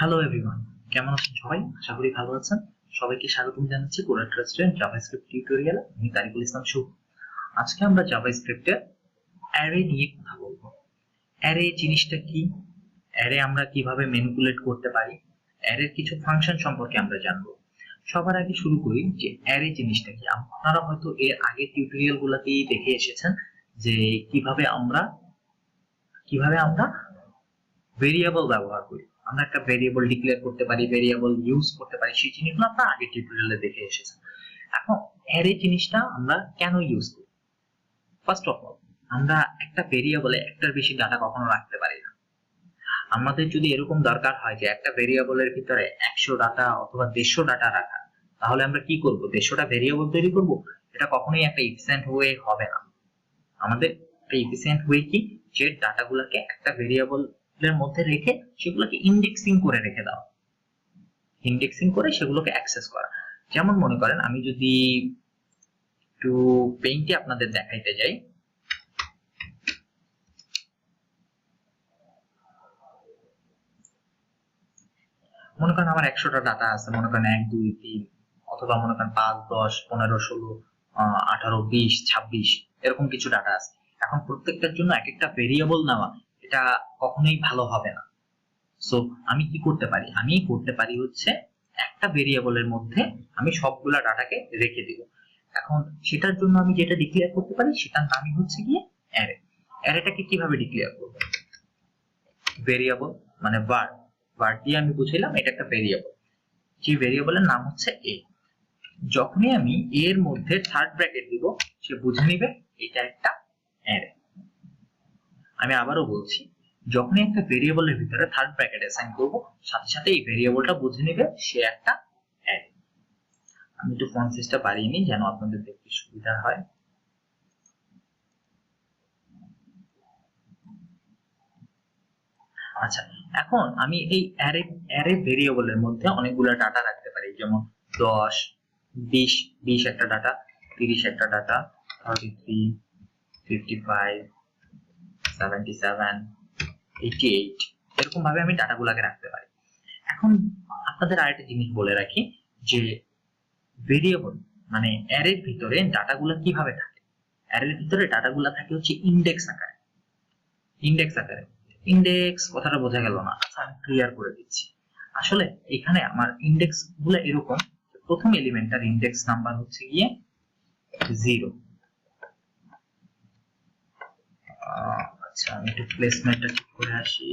Hello everyone, কেমন আছেন সবাই? আশা করি ভালো আছেন। সবাইকে স্বাগতম জানাচ্ছি কোরাল ট্রাস্টের জাভাস্ক্রিপ্ট টিউটোরিয়ালে। আমি তারিকুল ইসলাম শুভ। আজকে আমরা জাভাস্ক্রিপ্টের অ্যারে নিয়ে কথা বলবো। অ্যারে জিনিসটা কি, অ্যারে আমরা কিভাবে ম্যানিপুলেট করতে পারি, অ্যারের কিছু ফাংশন সম্পর্কে আমরা জানবো। সবার আগে শুরু করি যে অ্যারে জিনিসটা কি। আপনারা হয়তো এর আগে টিউটোরিয়াল গুলাতেই দেখে এসেছেন যে কিভাবে আমরা ভেরিয়েবল ব্যবহার করি। আমরা একটা ভেরিয়েবল ডিক্লেয়ার করতে পারি, ভেরিয়েবল ইউজ করতে পারি, সেই জিনিসগুলো আপনারা আগে টিউটোরিয়ালে দেখে এসেছেন। এখন অ্যারে জিনিসটা আমরা কেন ইউজ করি? ফার্স্ট অফ অল, আমরা একটা ভেরিয়েবলে একটার বেশি ডাটা কখনো রাখতে পারি না। আমাদের যদি এরকম দরকার হয় যে একটা ভেরিয়েবলের ভিতরে 100 ডাটা অথবা 150 ডাটা রাখা, তাহলে আমরা কি করব? 150টা ভেরিয়েবল তৈরি করব? এটা কখনোই একটা এফিশিয়েন্ট ওয়ে হবে না। আমাদের একটা এফিশিয়েন্ট ওয়ে কি, যে ডাটাগুলোকে একটা ভেরিয়েবলের মধ্যে রেখে সেগুলোকে ইন্ডেক্সিং করে রেখে দাও, ইন্ডেক্সিং করে সেগুলোকে অ্যাক্সেস করা। যেমন মনে করেন আমি যদি একটু পেইন্টে আপনাদের দেখাইতে যাই, মনে করেন আমার 100টা ডাটা আছে, মনে করেন 1 2 3 অথবা মনে করেন 5 10 15 16 18 20 26 এরকম কিছু ডাটা আছে। এখন প্রত্যেকটার জন্য এক একটা ভেরিয়েবল নেওয়া এটা কখনোই ভালো হবে না। সো আমি কি করতে পারি? আমি করতে পারি হচ্ছে একটা ভেরিয়েবলের মধ্যে আমি সবগুলা ডাটাকে রেখে দিব। এখন সেটার জন্য আমি যেটা ডিক্লেয়ার করতে পারি সেটার নামই হচ্ছে গিয়ে অ্যারে। অ্যারেটাকে কিভাবে ডিক্লেয়ার করব? ভেরিয়েবল মানে ভার্ব দিয়ে আমি বুঝাইলাম এটা একটা ভেরিয়েবল। যে ভেরিয়েবলের নাম হচ্ছে এ। যখনই আমি এর মধ্যে থার্ড ব্র্যাকেট দিব, সে বুঝে নিবে এটা একটা অ্যারে। আমি আবারও বলছি, যখনই একটা ভেরিয়েবলের ভিতরে থার্ড ব্র্যাকেট অ্যাসাইন করব, সাথে সাথে এই ভেরিয়েবলটা বুঝে নেবে সে একটা অ্যারে। আমি একটু ফন্ট সাইজটা বাড়িয়ে নিই যেন আপনাদের দেখতে সুবিধা হয়। আচ্ছা, এখন আমি এই অ্যারে ভেরিয়েবলের মধ্যে অনেকগুলো ডাটা রাখতে পারি, যেমন 10 20 একটা ডাটা, 30 একটা ডাটা, 33 55 77 88 এরকম ভাবে আমি ডাটাগুলোকে রাখতে পারি। এখন আপনাদের আরেকটা জিনিস বলে রাখি যে ভেরিয়েবল মানে অ্যারের ভিতরে ডাটাগুলো কিভাবে থাকে। অ্যারের ভিতরে ডাটাগুলো থাকে হচ্ছে ইনডেক্স আকারে। ইনডেক্স কথাটা বোঝা গেল না, আচ্ছা আমি ক্লিয়ার করে দিচ্ছি। আসলে এখানে আমার ইনডেক্স গুলো এরকম, প্রথম এলিমেন্টটার ইনডেক্স নাম্বার হচ্ছে গিয়ে 0। আচ্ছা আমি একটু প্লেসমেন্টটা ঠিক করে আসি।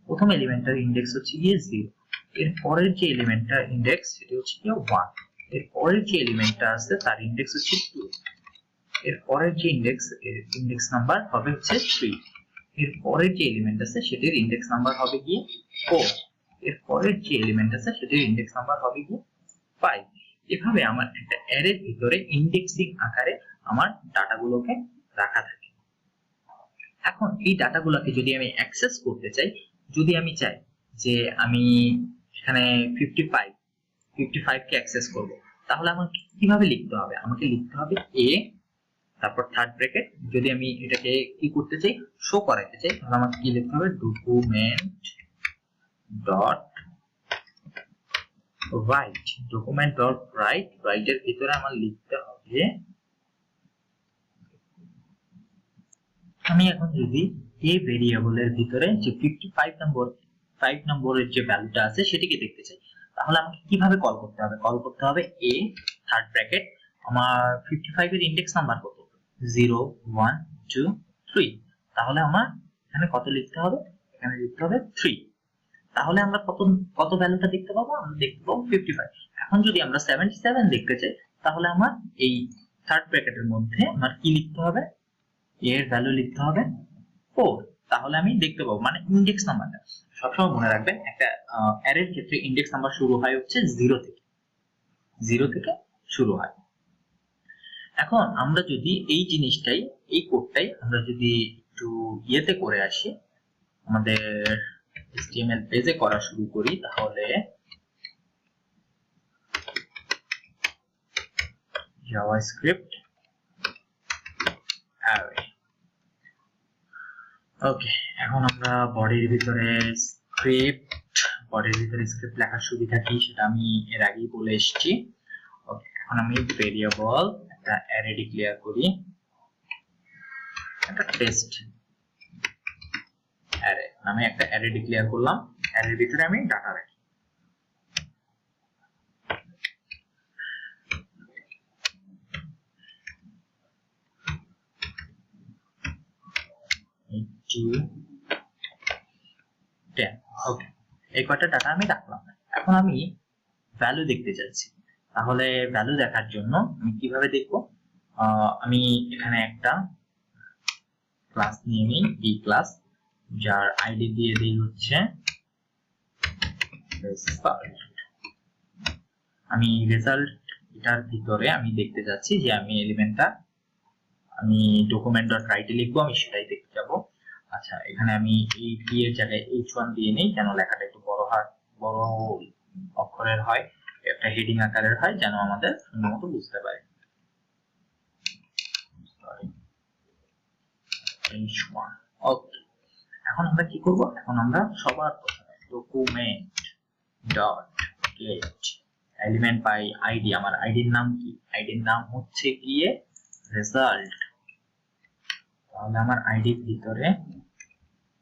প্রথম এলিমেন্টটার ইনডেক্স হচ্ছে গিয়ে 0। এর পরের যে এলিমেন্টটার ইনডেক্স সেটা হচ্ছে গিয়ে 1। এর পরের যে এলিমেন্টটা আছে তার ইনডেক্স হচ্ছে 2। এর পরের যে ইনডেক্স নাম্বার হবে হচ্ছে 3। এর পরের যে এলিমেন্ট আছে সেটার ইনডেক্স নাম্বার হবে গিয়ে 4। এর পরের যে এলিমেন্ট আছে সেটার ইনডেক্স নাম্বার হবে গিয়ে 5। এভাবে আমার একটা অ্যারের ভিতরে ইনডেক্সিং আকারে আমার ডাটাগুলোকে রাখা থাকে। এখন এই ডাটাগুলোকে যদি আমি অ্যাক্সেস করতে চাই, যদি আমি চাই যে আমি এখানে 55 কে অ্যাক্সেস করব, তাহলে আমাকে কিভাবে লিখতে হবে? আমাকে লিখতে হবে এ, তারপর থার্ড ব্র্যাকেট। যদি আমি এটাকে কি করতে চাই, শো করাতে চাই, তাহলে আমাকে কি লিখতে হবে? Document dot right. Document dot right, রাইটের ভিতরে আমার লিখতে হবে, আমি এখন যদি এ ভেরিয়েবলের ভিতরে যে 5 নম্বরের যে ভ্যালুটা আছে সেটিকে দেখতে চাই, তাহলে আমাকে কিভাবে কল করতে হবে? কল করতে হবে এ থার্ড ব্র্যাকেট, আমার 55 এর ইনডেক্স নাম্বার কত? 0 1 2 3। তাহলে আমার এখানে কত লিখতে হবে? এখানে লিখতে হবে 3। তাহলে আমরা কত ভ্যালুটা দেখতে পাবো? আমরা দেখতে পাবো 55। এখন যদি আমরা 77 দেখতে চাই, তাহলে আমার এই থার্ড ব্র্যাকেটের মধ্যে আমার কি লিখতে হবে? এর ভ্যালু লিখতে হবে 4। তাহলে আমি দেখতে পাবো, মানে ইনডেক্স নাম্বারটা সবসময় মনে রাখবেন, একটা অ্যারের ক্ষেত্রে ইনডেক্স নাম্বার শুরু হয় হচ্ছে 0 থেকে, 0 থেকে শুরু হয়। এখন আমরা যদি এই জিনিসটাই, এই কোডটাই আমরা যদি একটু ইয়েতে করে আসি, আমাদের HTML পেজে করা শুরু করি, তাহলে জাভাস্ক্রিপ্ট অ্যারে ওকে, এখন আমরা বডির ভিতরে স্ক্রিপ্ট লেখার সুবিধা কি সেটা আমি এর আগেই বলে এসেছি। ওকে, এখন আমি ভেরিয়েবল একটা অ্যারে ডিক্লেয়ার করি, একটা টেস্ট অ্যারে নামে একটা অ্যারে ডিক্লেয়ার করলাম। অ্যারের ভিতরে আমি ডাটা রাখি। ওকে, এই কয়টা ডাটা আমি রাখলাম। এখন আমি ভ্যালু দেখতে চাচ্ছি, তাহলে ভ্যালু দেখার জন্য আমি কিভাবে দেখব? আমি এখানে একটা ক্লাস নিয়ে নিই, বি ক্লাস, যার আইডি দিয়ে দিই হচ্ছে আমি রেজাল্ট। এটার ভিতরে আমি দেখতে যাচ্ছি যে আমি এলিমেন্টটা আমি ডকুমেন্ট ডট রাইটে লিখবো, আমি সেটাই দেখতে যাব। আচ্ছা, এখানে আমি এই পি এর জায়গায় h1 দিয়ে নেই, যেন লেখাটা একটু বড় অক্ষরের হয়, একটা হেডিং আকারের হয়, যেন আমাদের সুন্দর মতো বুঝতে পারে। h1 ওকে, এখন আমরা কি করব? এখন আমরা সবার প্রথমে document dot get element by ID. আমার আইডির নাম কি? আইডির নাম হচ্ছে গিয়ে রেজাল্ট। তাহলে আমার আইডির ভিতরে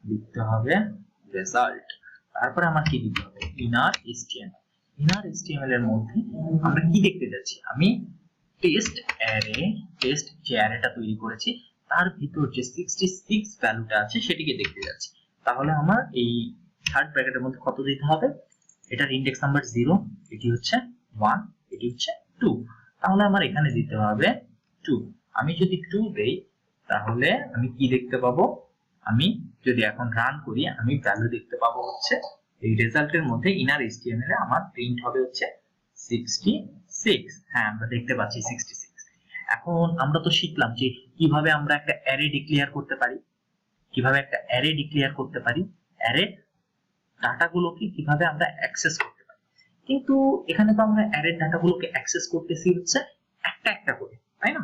লিখতে হবে রেজাল্ট। তারপরে আমার কি দিতে হবে? Inner HTML. ইনার এসটিএমএল এর মধ্যে আমরা কি দেখতে যাচ্ছি? আমি টেস্ট যে অ্যারেটা তৈরি করেছি তার ভিতর যে 66 ভ্যালুটা আছে সেটিকে দেখতে যাচ্ছি। তাহলে আমার এই থার্ড ব্র্যাকেটের মধ্যে কত দিতে হবে? এটার ইনডেক্স নাম্বার 0, এটি হচ্ছে 1, এটি হচ্ছে 2। তাহলে আমার এখানে দিতে হবে 2। আমি যদি 2 দেই তাহলে আমি কি দেখতে পাবো? আমি যদি এখন রান করি আমি ভ্যালু দেখতে পাবো হচ্ছে এই রেজাল্টের মধ্যে ইনার এসটিএমএল এ আমার প্রিন্ট হবে হচ্ছে 66। হ্যাঁ, আমরা দেখতে পাচ্ছি 66। এখন আমরা তো শিখলাম যে কিভাবে আমরা একটা অ্যারে ডিক্লেয়ার করতে পারি, অ্যারে ডাটাগুলোকে কিভাবে আমরা অ্যাক্সেস করতে পারি। কিন্তু এখানে তো আমরা অ্যারে ডাটাগুলোকে অ্যাক্সেস করতেছি হচ্ছে একটা একটা করে, তাই না?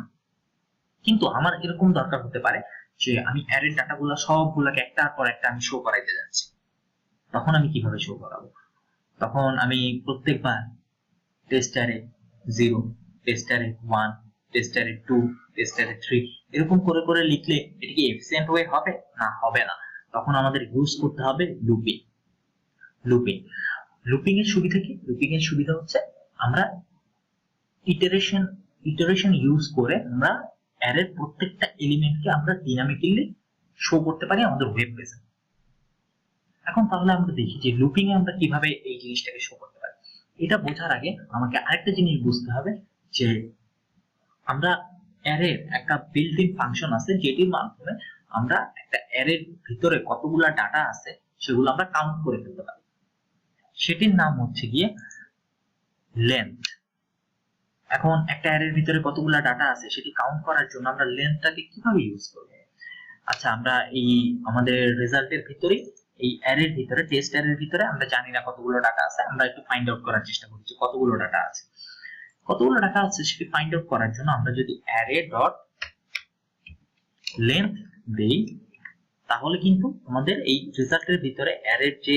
কিন্তু আমার এরকম দরকার হতে পারে যে আমি অ্যারের ডাটাগুলো সবগুলোকে একটার পর একটা আমি শো করাইতে যাচ্ছি। তখন আমি কিভাবে শো করাবো? তখন আমি প্রত্যেকবার test array 0, test array 1, test array 2, test array 3 এরকম করে করে লিখলে এটা কি এফিশিয়েন্ট ওয়ে হবে? না, হবে না। তখন আমাদের ইউজ করতে হবে লুপিং। লুপিং লুপিং এর সুবিধা কি? লুপিং এর সুবিধা হচ্ছে আমরা ইটারেশন ইউজ করে আমরা অ্যারের প্রত্যেকটা এলিমেন্টকে আমরা ডাইনামিক্যালি শো করতে পারি আমাদের ওয়েব পেজে। এখন তাহলে আমরা দেখি যে লুপিং এ আমরা কিভাবে এই জিনিসটাকে শো করতে পারি। এটা বোঝার আগে আমাকে আরেকটা জিনিস বুঝতে হবে যে আমরা অ্যারের একটা বিল্ট ইন ফাংশন আছে যেটির মাধ্যমে আমরা একটা অ্যারের ভিতরে কতগুলা ডাটা আছে সেগুলো আমরা কাউন্ট করে ফেলতে পারি। সেটির নাম হচ্ছে গিয়ে লেন্থ। এখন একটা অ্যারের ভিতরে কতগুলা ডাটা আছে সেটি কাউন্ট করার জন্য আমরা লেন্থটাকে কিভাবে ইউজ করব? আচ্ছা, আমরা এই আমাদের রেজাল্টের ভিতরে এই অ্যারের ভিতরে টেস্ট অ্যারের ভিতরে আমরা জানি না কতগুলো ডাটা আছে, আমরা একটু ফাইন্ড আউট করার চেষ্টা করছি কতগুলো ডাটা আছে। সেটি ফাইন্ড আউট করার জন্য আমরা যদি অ্যারে ডট লেন্থ দেই তাহলে কিন্তু আমাদের এই রেজাল্টের ভিতরে অ্যারের যে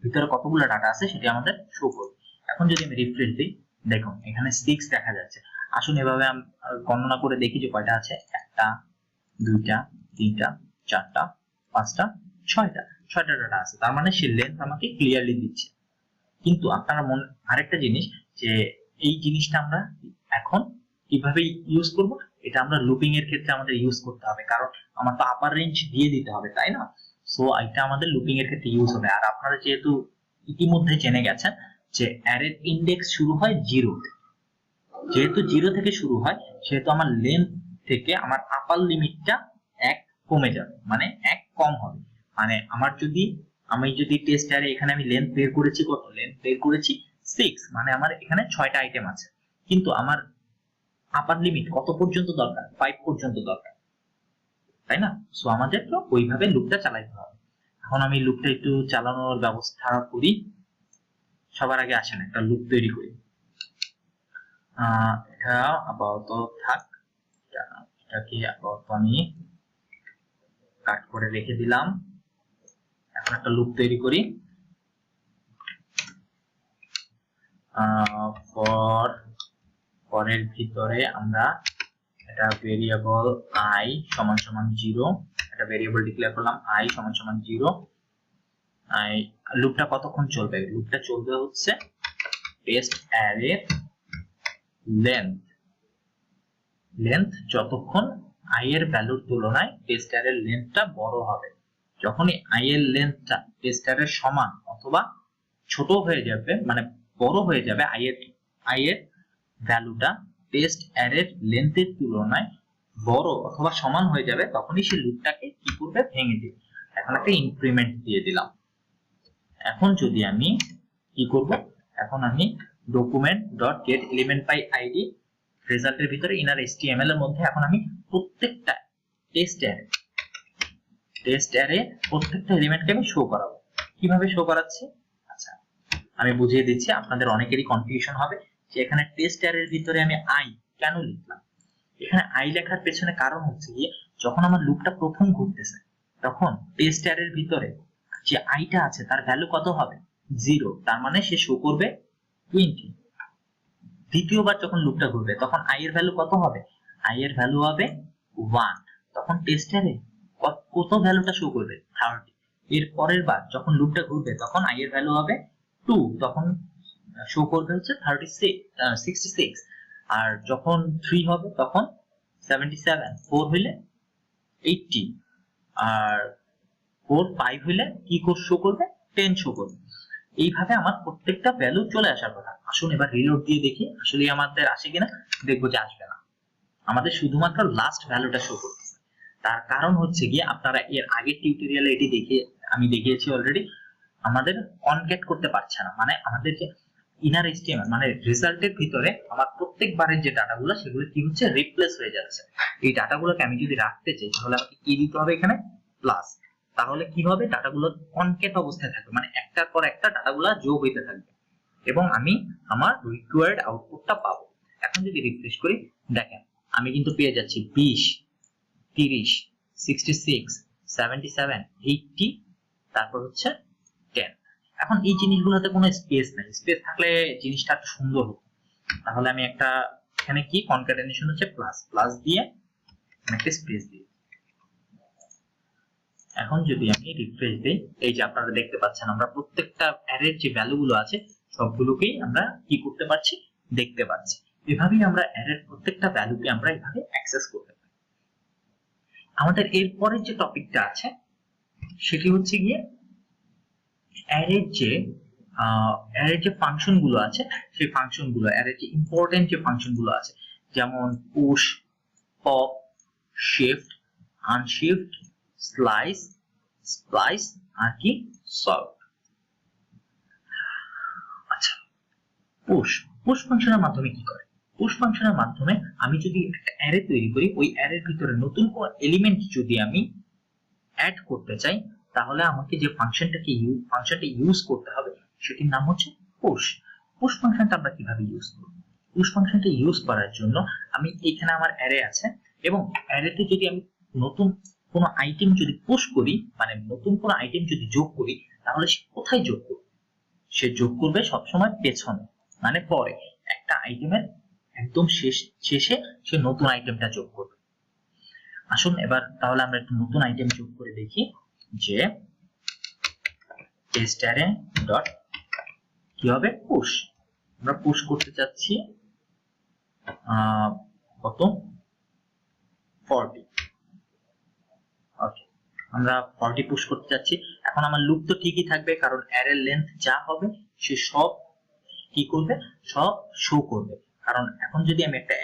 ভিতরে কতগুলো ডাটা আছে সেটি আমাদের শো করবে। এখন যদি আমি রিফ্রেশ দিই, দেখুন এখানে 6 দেখা যাচ্ছে। আসুন এভাবে গণনা করে দেখি যে কয়টা আছে। 1টা 2টা 3টা 4টা 5টা 6টা ডাটা আছে। তার মানে সে লেন্থ আমাকে ক্লিয়ারলি দিচ্ছে। কিন্তু আপনারা আরেকটা জিনিস যে এই জিনিসটা আমরা এখন কিভাবে ইউজ করব? এটা আমরা লুপিং এর ক্ষেত্রে আমাদের ইউজ করতে হবে, কারণ আমার তো আপার রেঞ্জ দিয়ে দিতে হবে, তাই না? সো এটা আমাদের লুপিং এর ক্ষেত্রে ইউজ হবে। আর আপনারা যেহেতু ইতিমধ্যে জেনে গেছেন যে অ্যারের ইনডেক্স শুরু হয় 0 যেহেতু 0 থেকে শুরু হয় সেহেতু আমার লেন্থ থেকে আমার আপার লিমিটটা 1 কমে যাবে, মানে 1 কম হবে। মানে আমি যদি টেস্ট অ্যারে এখানে আমি লেন্থ বের করেছি, কত লেন্থ বের করেছি 6, মানে আমার এখানে 6টা আইটেম আছে, কিন্তু আমার আপার লিমিট কত পর্যন্ত দরকার? 5 পর্যন্ত দরকার, তাই না? সো আমাদের তো ওইভাবে লুপটা চালাইতে হবে। এখন আমি লুপটা একটু চালানোর ব্যবস্থা করি। সবার আগে আসেন একটা লুপ তৈরি করি। এটা আপাতত থাক, এটাকে আপাতত আমি কাট করে রেখে দিলাম। এখন একটা লুপ তৈরি করি, ফর এর ভিতরে আমরা একটা ভেরিয়েবল i সমান সমান 0, একটা ভেরিয়েবল ডিক্লেয়ার করলাম i সমান সমান 0। লুপটা কতক্ষণ চলবে? লুপটা চলবে হচ্ছে টেস্ট অ্যারে লেন্থ যতক্ষণ i এর ভ্যালুর তুলনায় টেস্ট অ্যারের লেন্থটা বড় হবে। যখনই i এর লেন্থটা টেস্ট অ্যারের সমান অথবা ছোট হয়ে যাবে, মানে বড় হয়ে যাবে, i এর ভ্যালুটা টেস্ট অ্যারের লেন্থের তুলনায় বড় অথবা সমান হয়ে যাবে, তখনই সে লুপটাকে কি করবে? ভেঙে দিবে। এখন একটা ইনক্রিমেন্ট দিয়ে দিলাম। এখন যদি আমি কি করব? এখন আমি document dot get element by ID রেজাল্টের ভিতরে ইনার HTML এর মধ্যে এখন আমি প্রত্যেকটা টেস্ট অ্যারে প্রত্যেকটা এলিমেন্টকে আমি শো করাবো। কিভাবে শো করাচ্ছি? আচ্ছা, আমি বুঝিয়ে দিচ্ছি, আপনাদের অনেকেরই কনফিউশন হবে যে এখানে টেস্ট অ্যারের ভিতরে আমি i কেন লিখলাম। এখানে i লেখার পেছনে কারণ হচ্ছে গিয়ে, যখন আমার লুপটা প্রথম ঘুরতেছে তখন টেস্ট অ্যারের ভিতরে যে আইটা আছে তার ভ্যালু কত হবে? 0, তার মানে সে শো করবে 20। দ্বিতীয়বার যখন লুপটা ঘুরবে তখন i এর ভ্যালু কত হবে? i এর ভ্যালু হবে 1, তখন টেস্ট অ্যারে কত ভ্যালুটা শো করবে? 30। এর পরের বার যখন লুপটা ঘুরবে তখন i এর ভ্যালু হবে 2, তখন শো করবে হচ্ছে 66। আর যখন 3 হবে তখন 77, 4 হইলে 80, আর 4 5 হইলে কি শো করবে? 10 শো করবে। এইভাবে আমার প্রত্যেকটা ভ্যালু চলে আসার কথা। আসুন এবার রিলোড দিয়ে দেখি আসলে আমাদের আসে কিনা। দেখবো যে আসবে না, আমাদের শুধুমাত্র লাস্ট ভ্যালুটা শো করতেছে। তার কারণ হচ্ছে গিয়ে, আপনারা এর আগের টিউটোরিয়ালে এটি আমি দেখিয়েছি অলরেডি, আমাদের কনক্যাট করতে পারছে না, মানে আমাদের যে ইনার HTML মানে রেজাল্টের ভিতরে আমার প্রত্যেকবারের যে ডাটাগুলো সেগুলো কি হচ্ছে? রিপ্লেস হয়ে যাচ্ছে। এই ডাটাগুলোকে আমি যদি রাখতে চাই তাহলে আমাকে কি দিতে হবে? এখানে প্লাস। তাহলে কি হবে? ডাটাগুলো কনক্যাট অবস্থায় থাকবে, মানে একটার পর একটা ডাটাগুলো যোগ হইতে থাকবে এবং আমি আমার রিকোয়ার্ড আউটপুটটা পাবো। এখন যদি রিফ্রেশ করি, দেখেন আমি কিন্তু পেয়ে যাচ্ছি 20, 30, 66, 77, 80, তারপর হচ্ছে 10। এখন এই জিনিসগুলোতে কোনো স্পেস নাই, স্পেস থাকলে জিনিসটা একটু সুন্দর হতো। তাহলে আমি একটা এখানে কি কনক্যাটেনেশন হচ্ছে প্লাস দিয়ে একটা স্পেস দিই। এখন যদি আমি রিফ্রেশ দিই, এই যে আপনারা দেখতে পাচ্ছেন আমরা প্রত্যেকটা অ্যারের যে ভ্যালুগুলো আছে সবগুলোকেই আমরা কি করতে পারছি? দেখতে পাচ্ছি। এভাবেই আমরা অ্যারের প্রত্যেকটা ভ্যালুকে আমরা এভাবে অ্যাক্সেস করতে পারি। আমাদের এরপরের যে টপিকটা আছে সেটি হচ্ছে গিয়ে অ্যারের যে ফাংশন গুলো আছে, সেই ফাংশন গুলো, অ্যারের যে ইম্পর্টেন্ট যে ফাংশন গুলো আছে, যেমন push, pop, shift, unshift, slice, splice আর কি সর্ট। আচ্ছা, পুশ ফাংশনের মাধ্যমে কি করে? পুশ ফাংশনের মাধ্যমে আমি যদি একটা অ্যারে তৈরি করি, ওই অ্যারের ভিতরে নতুন কোন এলিমেন্ট যদি আমি অ্যাড করতে চাই, তাহলে আমাকে যে ফাংশনটা ইউজ করতে হবে সেটির নাম হচ্ছে পুশ ফাংশনটা আমরা কিভাবে ইউজ করব? পুশ ফাংশনটা ইউজ করার জন্য আমি এখানে আমার অ্যারে আছে এবং অ্যারেতে যদি আমি নতুন কোনো আইটেম যদি পুশ করি, মানে নতুন কোনো আইটেম যদি যোগ করি, তাহলে সে কোথায় যোগ করবে? সে যোগ করবে সবসময় পেছনে, মানে পরে একটা আইটেমের একদম শেষে সে নতুন আইটেমটা যোগ করবে। আসুন এবার তাহলে আমরা একটা নতুন আইটেম যোগ করে দেখি যে টেস্ট অ্যারে ডট কি হবে? পুশ। আমরা পুশ করতে চাচ্ছি কত? 40। ওকে, আমরা 40 পুশ করতে যাচ্ছি। এখন আমার লুপ তো ঠিকই থাকবে, কারণ অ্যারের লেন্থ যা হবে সে সব কি করবে? সব শো করবে। কারণ এখন যদি আমি একটা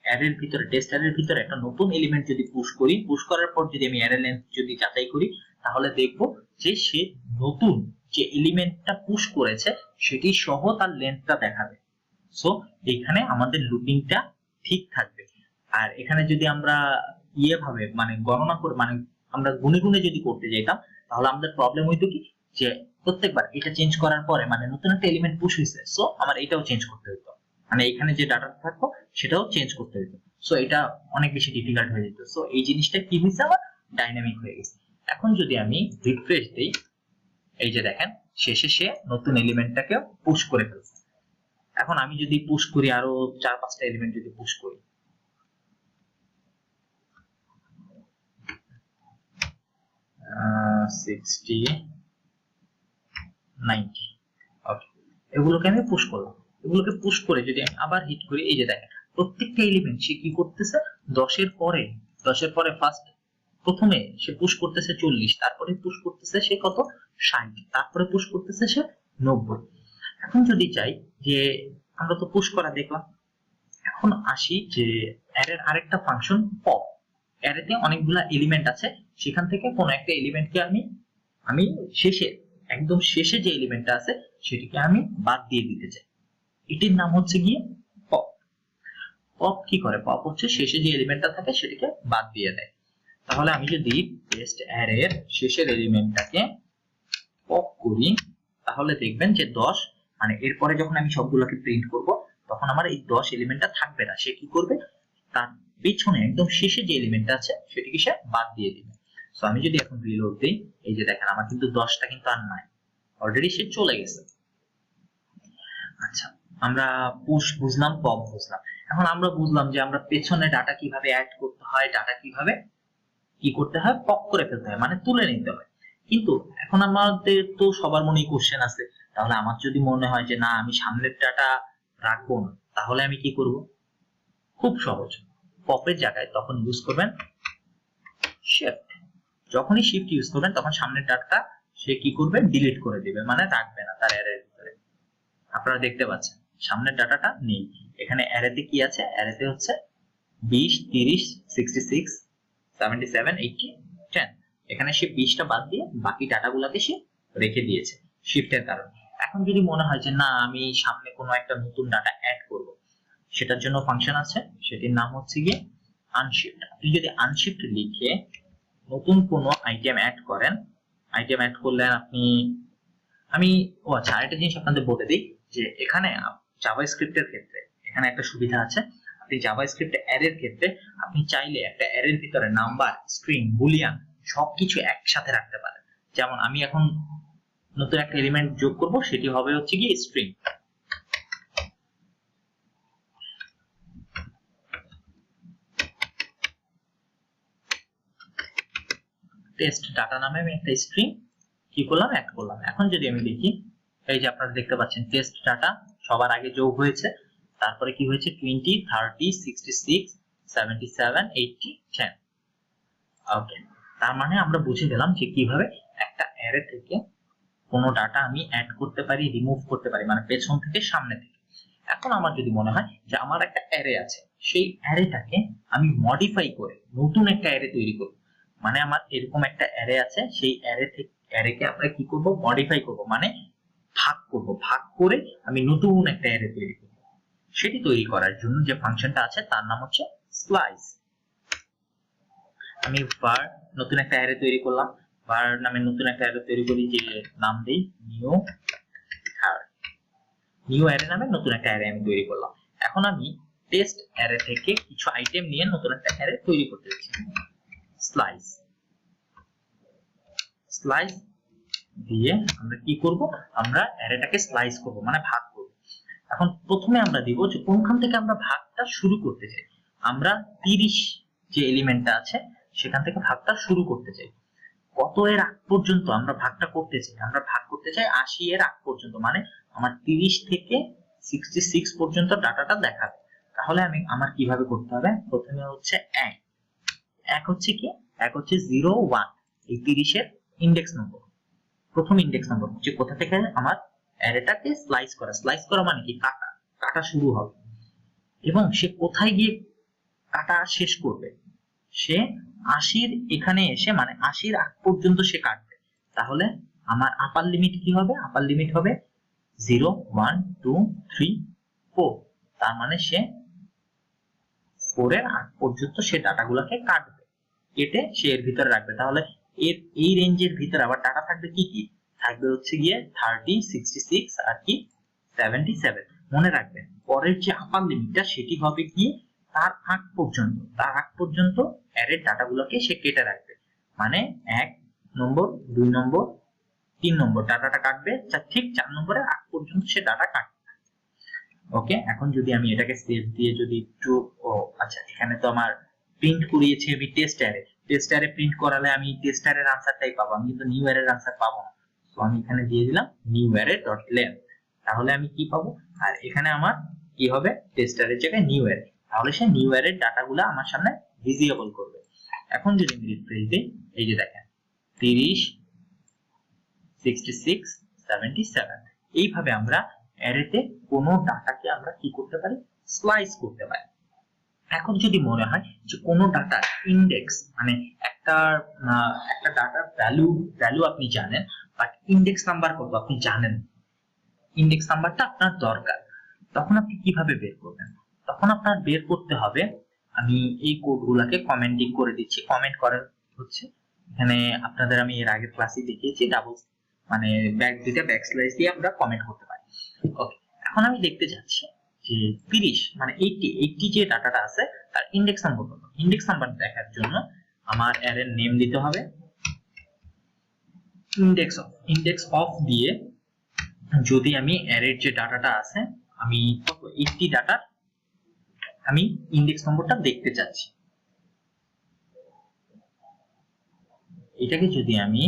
অ্যারের ভিতরে, টেস্ট অ্যারের ভিতরে একটা নতুন এলিমেন্ট যদি পুশ করি, পুশ করার পর যদি আমি অ্যারে লেন্থ যদি যাচাই করি, তাহলে দেখব যে সে নতুন যে এলিমেন্টটা পুশ করেছে সেটি সহ তার লেন্থটা দেখাবে। সো এখানে আমাদের লুপিংটা ঠিক থাকবে। আর এখানে যদি আমরা ভাবে মানে গণনা করে, মানে আমরা গুনে গুনে যদি করতে যেতাম, তাহলে আমাদের প্রবলেম হইতো কি, যে প্রত্যেকবার এটা চেঞ্জ করার পরে মানে নতুন একটা এলিমেন্ট পুশ হয়েছে, সো আমার এটাও চেঞ্জ করতে হতো, মানে এখানে যে ডাটা থাকতো সেটাও চেঞ্জ করতে হতো। সো এটা অনেক বেশি ডিফিকাল্ট হয়ে যেত। সো এই জিনিসটা কি হয়েছে, আমার ডাইনামিক হয়ে গেছে। এখন যদি আমি রিফ্রেশ দেই, এই যে দেখেন শেষে সে নতুন এলিমেন্টটাকে পুশ করে ফেলছে। এখন আমি যদি পুশ করি আরো 4-5টা এলিমেন্ট যদি পুশ করি, 60 90, ওকে, এগুলোকে আমি পুশ করলাম। এগুলোকে পুশ করে যদি আমি আবার হিট করি, এই যে দেখেন প্রত্যেকটা এলিমেন্ট সে কি করতেছে, 10 এর পরে ফার্স্ট প্রথমে সে পুশ করতেছে 40, তারপরে পুশ করতেছে সে কত 60, তারপরে পুশ করতেছে সে 90। এখন যদি চাই যে আমরা তো পুশ করা দেখলাম, এখন আসি যে অ্যারের আরেকটা ফাংশন পপ। অ্যারেতে অনেকগুলা এলিমেন্ট আছে, সেখান থেকে কোন একটা এলিমেন্টকে আমি শেষে একদম শেষে যে এলিমেন্টটা আছে সেটিকে আমি বাদ দিয়ে দিতে চাই। এটির নাম হচ্ছে গিয়ে পপ। পপ কি করে? পপ হচ্ছে শেষে যে এলিমেন্টটা থাকে সেটিকে বাদ দিয়ে দেয়। তাহলে আমি যদি টেস্ট অ্যারের শেষের এলিমেন্টটাকে পপ করি, তাহলে দেখবেন যে 10, মানে এরপরে যখন আমি সবগুলোকে প্রিন্ট করব তখন আমার এই 10 এলিমেন্টটা থাকবে না। সে কি করবে, তার পেছনে একদম শেষে যে এলিমেন্টটা আছে সেটিকে সে বাদ দিয়ে দিবে। সো আমি যদি এখন রিলোড দেই, এই যে দেখেন আমার কিন্তু 10টা কিন্তু আর নাই, অলরেডি সে চলে গেছে। আচ্ছা, আমরা পুশ বুঝলাম, পপ বুঝলাম। এখন আমরা বুঝলাম যে আমরা পেছনে ডাটা কিভাবে অ্যাড করতে হয়, ডাটা কিভাবে কি করতে হয়, পপ করে ফেলতে হয়, মানে তুলে নিতে হয়। কিন্তু এখন আমাদের তো সবার মনেই কোশ্চেন আছে, তাহলে আমার যদি মনে হয় যে না আমি সামনের ডাটা রাখবো না, তাহলে আমি কি করব? খুব সহজ, পপের জায়গায় তখন ইউজ করবেন শিফট। যখনই শিফট ইউজ করবেন তখন সামনের ডাটা সে কি করবে, ডিলিট করে দিবে, মানে রাখবে না তার অ্যারের ভিতরে। আপনারা দেখতে পাচ্ছেন সামনের ডাটাটা নেই। এখানে অ্যারেতে কি আছে? অ্যারেতে হচ্ছে 20 30 66 77 80 10। এখানে সে 20টা বাদ দিয়ে বাকি ডাটাগুলোকে সে রেখে দিয়েছে শিফটের কারণে। এখন যদি মনে হয় যে না আমি সামনে কোনো একটা নতুন ডাটা অ্যাড করব, সেটার জন্য ফাংশন আছে, সেটির নাম হচ্ছে গিয়ে আনশিফট। আপনি যদি আনশিফট লিখে নতুন কোনো আইটেম অ্যাড করেন, আইটেম অ্যাড করলেন আপনি, আচ্ছা আরেকটা জিনিস আপনাদের বলে দিই যে এখানে জাভাস্ক্রিপ্টের ক্ষেত্রে এখানে একটা সুবিধা আছে। আপনি জাভাস্ক্রিপ্ট অ্যারের ক্ষেত্রে আপনি চাইলে একটা অ্যারের ভিতরে নাম্বার, স্ট্রিং, বুলিয়ান সবকিছু একসাথে রাখতে পারেন। যেমন আমি এখন নতুন একটা এলিমেন্ট যোগ করব, সেটি হবে হচ্ছে কি স্ট্রিং। টেস্ট ডাটা নামে আমি একটা স্ট্রিং কি করলাম, অ্যাড করলাম। এখন যদি আমি দেখি, এই যে আপনারা দেখতে পাচ্ছেন টেস্ট ডাটা সবার আগে যোগ হয়েছে, তারপরে কি হয়েছে 20 30 66 77 80 10। ওকে, তার মানে আমরা বুঝে গেলাম যে কিভাবে একটা অ্যারে থেকে কোনো ডাটা আমি অ্যাড করতে পারি, রিমুভ করতে পারি, মানে পেছন থেকে সামনে থেকে। এখন আমার যদি মনে হয় যে আমার একটা অ্যারে আছে, সেই অ্যারেটাকে আমি মডিফাই করে নতুন একটা অ্যারে তৈরি করব, মানে আমার এরকম একটা অ্যারে আছে, সেই অ্যারেকে আমরা কি করব, মডিফাই করব, মানে ভাগ করব, ভাগ করে আমি নতুন একটা অ্যারে তৈরি করব। সেটি তৈরি করার জন্য যে ফাংশনটা আছে তার নাম হচ্ছে স্লাইস। আমি var নতুন একটা অ্যারে তৈরি করলাম, var নামে নতুন একটা অ্যারে তৈরি করি, যে নাম দেই নিউ অ্যারে নামে নতুন একটা অ্যারে আমি তৈরি করলাম। এখন আমি টেস্ট অ্যারে থেকে কিছু আইটেম নিয়ে নতুন একটা অ্যারে তৈরি করতে যাচ্ছি, স্লাইস। স্লাইস দিয়ে আমরা কি করব, আমরা অ্যারেটাকে স্লাইস করব, মানে ভাগ করব। এখন প্রথমে আমরা দিব যে কোনখান থেকে আমরা ভাগটা শুরু করতে চাই। আমরা 30 যে এলিমেন্টটা আছে সেখান থেকে ভাগটা শুরু করতে চাই। কত এর আগ পর্যন্ত আমরা ভাগটা করতে চাই? আমরা ভাগ করতে চাই 80 এর আগ পর্যন্ত, মানে আমার 30 থেকে 66 পর্যন্ত ডাটাটা দেখাবে। তাহলে আমার কিভাবে করতে হবে? প্রথমে হচ্ছে এক হচ্ছে কি, এক হচ্ছে 0 1, এই 30 এর ইন্ডেক্স নম্বর, প্রথম ইন্ডেক্স নম্বর হচ্ছে কোথা থেকে আমার অ্যারেটাকে স্লাইস করা। স্লাইস করা মানে কি, কাটা, কাটা শুরু হবে। এবং সে কোথায় গিয়ে কাটা শেষ করবে? সে 80-র এখানে এসে, মানে 80-র আগ পর্যন্ত সে কাটবে। তাহলে আমার আপার লিমিট কি হবে? আপার লিমিট হবে 0 1 2 3 4। তার মানে সে 4 এর আগ পর্যন্ত সে ডাটাগুলোকে কাটবে, কেটে সে এর ভিতরে রাখবে। তাহলে এই রেঞ্জের ভিতরে আবার ডাটা থাকবে কি কি? থাকবে হচ্ছে গিয়ে 30 66 আর কি 77। মনে রাখবেন পরের যে আপার লিমিটটা সেটি হবে কি তার আগ পর্যন্ত, তার আগ পর্যন্ত অ্যারের ডাটাগুলোকে সে কেটে রাখবে। মানে 1 নম্বর 2 নম্বর 3 নম্বর ডাটাটা কাটবে, ঠিক 4 নম্বরের আগ পর্যন্ত সে ডাটা কাটবে। ওকে, এখন যদি আমি এটাকে সেভ দিয়ে যদি একটু আচ্ছা এখানে তো আমার প্রিন্ট করিয়েছে আমি টেস্ট অ্যারে প্রিন্ট করালে আমি টেস্ট অ্যারের আনসারটাই পাবো, আমি কিন্তু নিউ অ্যারের আনসার পাবো না। তো আমি এখানে দিয়ে দিলাম নিউ অ্যারে ডট লেন্থ, তাহলে আমি কি পাবো, আর এখানে আমার কি হবে টেস্ট অ্যারের জায়গায় নিউ অ্যারে, তাহলে সে নিউ অ্যারের ডাটাগুলো আমার সামনে ভিজিবল করবে। এখন যদি আমি রিফ্রেশ দিই, এই যে দেখেন 30 66 77, এইভাবে আমরা অ্যারেতে কোনো ডাটাকে আমরা কি করতে পারি, স্লাইস করতে পারি। এখন যদি মনে হয় যে কোনো ডাটার ইন্ডেক্স মানে একটা ডাটার ভ্যালু আপনি জানেন বাট ইন্ডেক্স নাম্বার কত আপনি জানেন, ইন্ডেক্স নাম্বারটা আপনার দরকার, তখন আপনি কিভাবে বের করবেন? তখন আপনার বের করতে হবে, আমি এই কোডগুলোকে কমেন্টিং করে দিচ্ছি। কমেন্ট করা হচ্ছে এখানে আপনাদের আমি এর আগের ক্লাসে দেখিয়েছি, ডাবল মানে দুইটা ব্যাকস্ল্যাশ দিয়ে আমরা কমেন্ট করতে পারি। ওকে, এখন আমি দেখতে যাচ্ছি যে 30 মানে 80 যে ডাটাটা আছে তার ইন্ডেক্স নাম্বার কত। ইন্ডেক্স নাম্বার দেখার জন্য আমার অ্যারের নেম দিতে হবে, ইন্ডেক্স অফ দিয়ে যদি আমি অ্যারের যে ডাটাটা আছে আমি কত 80 ডাটার আমি ইন্ডেক্স নম্বরটা দেখতে চাচ্ছি, এটাকে যদি আমি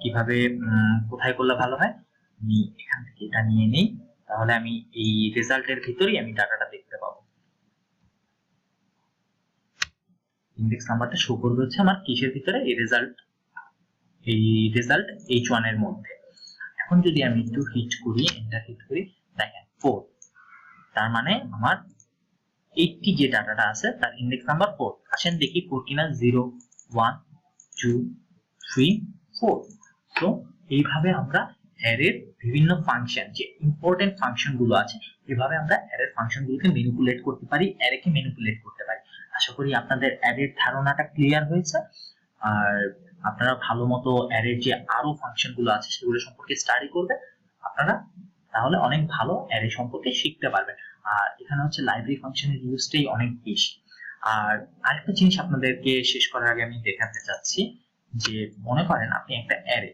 কিভাবে কোথায় করলে ভালো হয়, আমি এখান থেকে এটা নিয়ে নেই, তাহলে আমি এই রেজাল্টের ভিতরেই আমি ডাটাটা দেখতে পাবো। ইন্ডেক্স নাম্বারটা শো করবে হচ্ছে আমার কিসের ভিতরে, এই রেজাল্ট H1 এর মধ্যে। এখন যদি আমি একটু হিট করি, এন্টার হিট করি, দেখেন 4, তার মানে আমার 80 যে ডাটাটা আছে তার ইন্ডেক্স নাম্বার 4। আসেন দেখি 4 কিনা, 0 1 2 3 4। তো এইভাবে আমরা অ্যারের বিভিন্ন ফাংশন, যে ইম্পর্টেন্ট ফাংশন গুলো আছে, এভাবে আমরা অ্যারের ফাংশন গুলোকে ম্যানিপুলেট করতে পারি, অ্যারেকে ম্যানিপুলেট করতে পারি। আশা করি আপনাদের অ্যারের ধারণাটা ক্লিয়ার হয়েছে, আর আপনারা ভালো মতো অ্যারের যে আরো ফাংশন গুলো আছে সেগুলো সম্পর্কে স্টাডি করবেন, আপনারা তাহলে অনেক ভালো অ্যারে সম্পর্কে শিখতে পারবেন। আর এখানে হচ্ছে লাইব্রেরি ফাংশনের ইউজটাই অনেক বেশি। আর আরেকটা জিনিস আপনাদেরকে শেষ করার আগে আমি দেখাতে চাচ্ছি, যে মনে করেন আপনি একটা অ্যারে,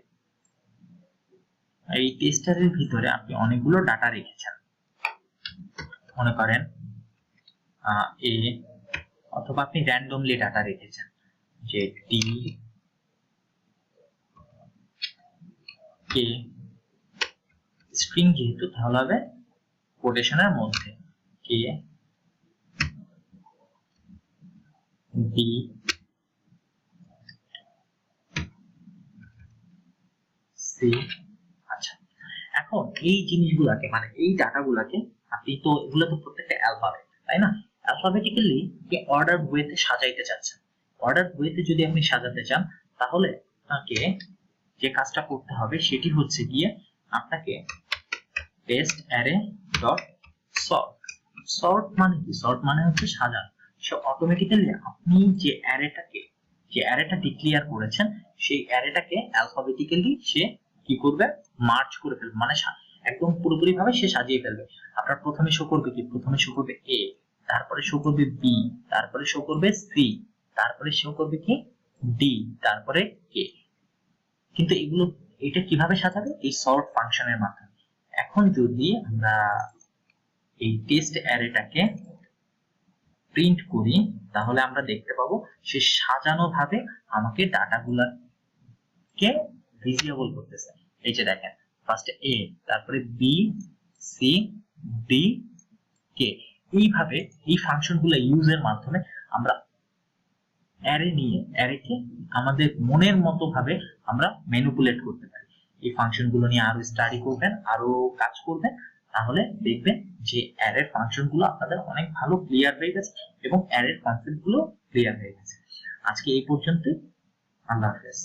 এই টেস্টারের ভিতরে আপনি অনেকগুলো ডাটা রেখেছেন, মনে করেন এ, অথবা আপনি র্যান্ডমলি ডাটা রেখেছেন যে ডি কে, স্ট্রিং যেহেতু তাহলে হবে কোটেশনের মধ্যে কে ডি সি। আচ্ছা, এখন এই জিনিসগুলোকে মানে এই ডাটাগুলোকে আপনি তো এগুলো তো প্রত্যেকটা অ্যালফাবেট, তাই না? অ্যালফাবেটিক্যালি অর্ডার ওয়েতে সাজাইতে চাচ্ছেন। অর্ডার ওয়েতে যদি আপনি সাজাতে চান তাহলে আপনাকে যে কাজটা করতে হবে সেটি হচ্ছে গিয়ে আপনাকে test array dot sort. Sort মানে কি? সর্ট মানে হচ্ছে সাজানো। সো অটোমেটিক্যালি আপনি যে অ্যারেটা ডিক্লেয়ার করেছেন সেই অ্যারেটাকে অ্যালফাবেটিক্যালি সে কি করবে, মার্চ করে ফেলবে, মানে একদম পুরোপুরি ভাবে সে সাজিয়ে ফেলবে। আপনার প্রথমে শো করবে কি, প্রথমে শো করবে এ, তারপরে শো করবে বি, তারপরে শো করবে সি, তারপরে শো করবে কি ডি, তারপরে কে। কিন্তু এটা কিভাবে সাজাবে, এই সর্ট ফাংশনের মাধ্যমে। এখন যদি আমরা এই টেস্ট অ্যারেটাকে প্রিন্ট করি তাহলে আমরা দেখতে পাবো সে সাজানো ভাবে আমাকে ডাটাগুলোকে ভিজিবল করতেছে। এই যে দেখেন ফার্স্টে এ, তারপরে বি, সি, ডি, কে। এইভাবে এই ফাংশনগুলো ইউজের মাধ্যমে আমরা অ্যারেকে আমাদের মনের মতো ভাবে আমরা ম্যানিপুলেট করতে পারি। এই ফাংশনগুলো নিয়ে আরো স্টাডি করবেন, আরো কাজ করবেন, তাহলে দেখবেন যে অ্যারের ফাংশনগুলো আপনাদের অনেক ভালো ক্লিয়ার হয়ে গেছে এবং অ্যারের কনসেপ্টগুলো ক্লিয়ার হয়ে গেছে। আজকে এই পর্যন্তই, আল্লাহ হাফেজ।